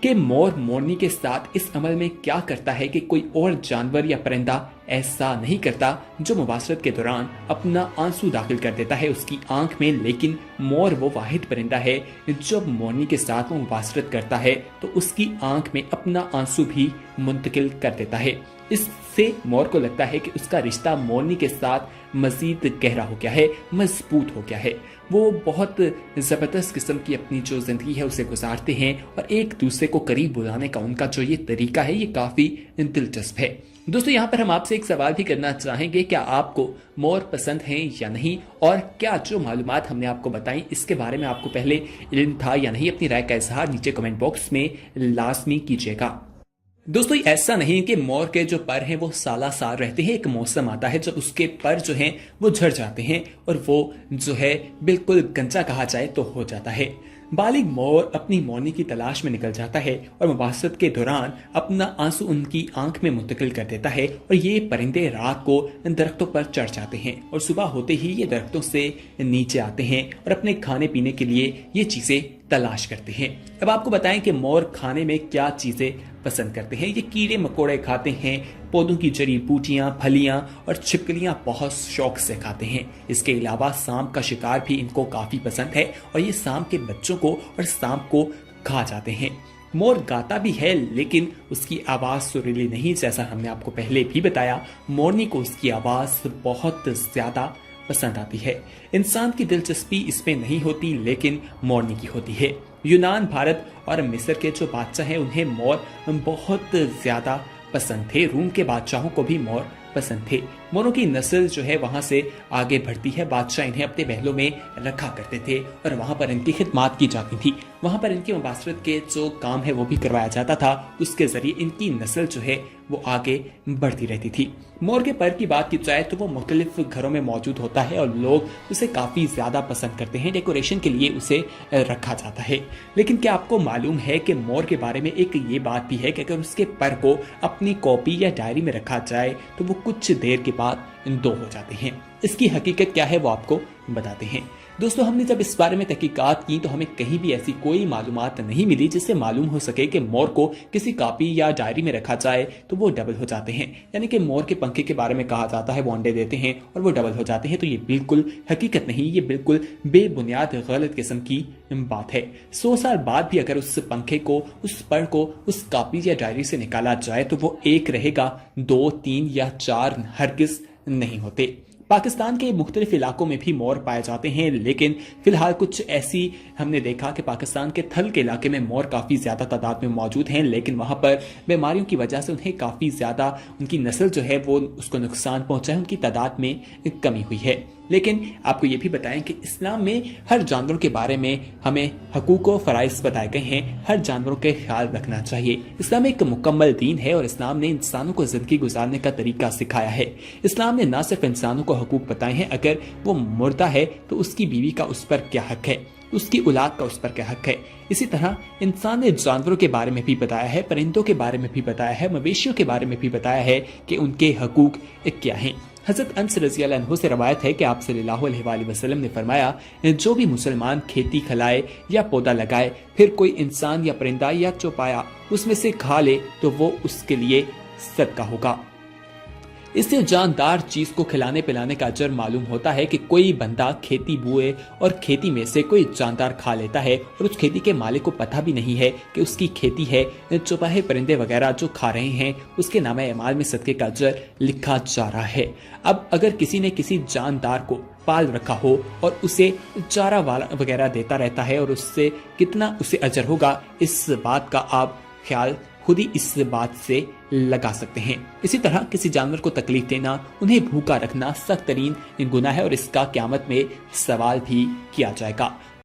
کہ مور مورنی کے ساتھ اس عمل میں کیا کرتا ہے کہ کوئی اور جانور یا پرندہ ایسا نہیں کرتا جو مباشرت کے دوران اپنا آنسو داخل کر دیتا ہے اس کی آنکھ میں، لیکن مور وہ واحد پرندہ ہے جب مورنی کے ساتھ وہ مباشرت کرتا ہے تو اس کی آنکھ میں اپنا آنسو بھی منتقل کر دیتا ہے۔ اس سے مور کو لگتا ہے کہ اس کا رشتہ مورنی کے ساتھ مزید گہرا ہو گیا ہے، مضبوط ہو گیا ہے۔ وہ بہت زبردست قسم کی اپنی جو زندگی ہے اسے گزارتے ہیں اور ایک دوسرے کو قریب بلانے کا ان کا جو یہ طریقہ ہے یہ کافی دلچسپ ہے۔ دوستو یہاں پر ہم آپ سے ایک سوال بھی کرنا چاہیں گے، کیا آپ کو مور پسند ہیں یا نہیں، اور کیا جو معلومات ہم نے آپ کو بتائیں اس کے بارے میں آپ کو پہلے علم تھا یا نہیں؟ اپنی رائے کا اظہار نیچے کمنٹ باکس میں لازمی کیجیے گا۔ دوستو ایسا نہیں کہ مور کے جو پر ہیں وہ سالہ سال رہتے ہیں، ایک موسم آتا ہے جب اس کے پر جو ہیں وہ جھڑ جاتے ہیں اور وہ جو ہے بالکل گنجا کہا جائے تو ہو جاتا ہے۔ بالغ مور اپنی مورنی کی تلاش میں نکل جاتا ہے اور مباحثت کے دوران اپنا آنسو ان کی آنکھ میں منتقل کر دیتا ہے، اور یہ پرندے رات کو درختوں پر چڑھ جاتے ہیں اور صبح ہوتے ہی یہ درختوں سے نیچے آتے ہیں اور اپنے کھانے پینے کے لیے یہ چیزیں تلاش کرتے ہیں۔ اب آپ کو بتائیں کہ مور کھانے میں کیا چیزیں پسند کرتے ہیں۔ یہ کیڑے مکوڑے کھاتے ہیں، پودوں کی جڑی بوٹیاں، پھلیاں اور چھپکلیاں بہت شوق سے کھاتے ہیں۔ اس کے علاوہ سانپ کا شکار بھی ان کو کافی پسند ہے اور یہ سانپ کے بچوں کو اور سانپ کو کھا جاتے ہیں۔ مور گاتا بھی ہے لیکن اس کی آواز سریلی نہیں، جیسا ہم نے آپ کو پہلے بھی بتایا۔ مورنی کو اس کی آواز بہت زیادہ پسند آتی ہے۔ انسان کی دلچسپی اس میں نہیں ہوتی لیکن مورنی کی ہوتی ہے۔ یونان، بھارت اور مصر کے جو بادشاہ ہیں انہیں مور بہت زیادہ پسند تھے۔ روم کے بادشاہوں کو بھی مور پسند تھے۔ موروں کی نسل جو ہے وہاں سے آگے بڑھتی ہے۔ بادشاہ انہیں اپنے محلوں میں رکھا کرتے تھے اور وہاں پر ان کی خدمات کی جاتی تھی۔ وہاں پر ان کی مباشرت کے جو کام ہے وہ بھی کروایا جاتا تھا، اس کے ذریعے ان کی نسل جو ہے وہ آگے بڑھتی رہتی تھی۔ مور کے پر کی بات کی جائے تو وہ مختلف گھروں میں موجود ہوتا ہے اور لوگ اسے کافی زیادہ پسند کرتے ہیں، ڈیکوریشن کے لیے اسے رکھا جاتا ہے۔ لیکن کیا آپ کو معلوم ہے کہ مور کے بارے میں ایک یہ بات بھی ہے کہ اگر اس کے پر کو اپنی کاپی یا ڈائری میں رکھا جائے تو وہ کچھ دیر کے بعد دو ہو جاتے ہیں۔ اس کی حقیقت کیا ہے وہ آپ کو بتاتے ہیں۔ دوستو ہم نے جب اس بارے میں تحقیقات کی تو ہمیں کہیں بھی ایسی کوئی معلومات نہیں ملی جس سے معلوم ہو سکے کہ مور کو کسی کاپی یا ڈائری میں رکھا جائے تو وہ ڈبل ہو جاتے ہیں، یعنی کہ مور کے پنکھے کے بارے میں کہا جاتا ہے وہ انڈے دیتے ہیں اور وہ ڈبل ہو جاتے ہیں، تو یہ بالکل حقیقت نہیں، یہ بالکل بے بنیاد غلط قسم کی بات ہے۔ 100 سال بعد بھی اگر اس پنکھے کو، اس پر کو اس کاپی یا ڈائری سے نکالا جائے تو وہ ایک رہے گا، 2، 3 یا 4 ہرگز نہیں ہوتے۔ پاکستان کے مختلف علاقوں میں بھی مور پائے جاتے ہیں، لیکن فی الحال کچھ ایسی ہم نے دیکھا کہ پاکستان کے تھل کے علاقے میں مور کافی زیادہ تعداد میں موجود ہیں، لیکن وہاں پر بیماریوں کی وجہ سے انہیں کافی زیادہ ان کی نسل جو ہے وہ اس کو نقصان پہنچا ہے، ان کی تعداد میں کمی ہوئی ہے۔ لیکن آپ کو یہ بھی بتائیں کہ اسلام میں ہر جانور کے بارے میں ہمیں حقوق و فرائض بتائے گئے ہیں، ہر جانوروں کے خیال رکھنا چاہیے۔ اسلام ایک مکمل دین ہے اور اسلام نے انسانوں کو زندگی گزارنے کا طریقہ سکھایا ہے۔ اسلام نے نہ صرف انسانوں کو حقوق بتائے ہیں، اگر وہ مردہ ہے تو اس کی بیوی کا اس پر کیا حق ہے، اس کی اولاد کا اس پر کیا حق ہے۔ اسی طرح انسان نے جانوروں کے بارے میں بھی بتایا ہے، پرندوں کے بارے میں بھی بتایا ہے، مویشیوں کے بارے میں بھی بتایا ہے کہ ان کے حقوق کیا ہیں۔ حضرت انس رضی اللہ عنہ سے روایت ہے کہ آپ صلی اللہ علیہ وآلہ وسلم نے فرمایا، جو بھی مسلمان کھیتی کھلائے یا پودا لگائے، پھر کوئی انسان یا پرندہ یا چوپایا اس میں سے کھا لے تو وہ اس کے لیے صدقہ ہوگا۔ اس سے جاندار چیز کو کھلانے پلانے کا اجر معلوم ہوتا ہے کہ کوئی بندہ کھیتی بوئے اور کھیتی میں سے کوئی جاندار کھا لیتا ہے اور اس کھیتی کے مالک کو پتہ بھی نہیں ہے کہ اس کی کھیتی ہے، چوپائے پرندے وغیرہ جو کھا رہے ہیں اس کے نامہ اعمال میں صدقے کا اجر لکھا جا رہا ہے۔ اب اگر کسی نے کسی جاندار کو پال رکھا ہو اور اسے چارہ وغیرہ دیتا رہتا ہے اور اس سے کتنا اسے اجر ہوگا، اس بات کا آپ خیال خود ہی اس بات سے لگا سکتے ہیں۔ اسی طرح کسی جانور کو تکلیف دینا، انہیں بھوکا رکھنا سخت ترین گناہ ہے اور اس کا قیامت میں سوال بھی کیا جائے گا۔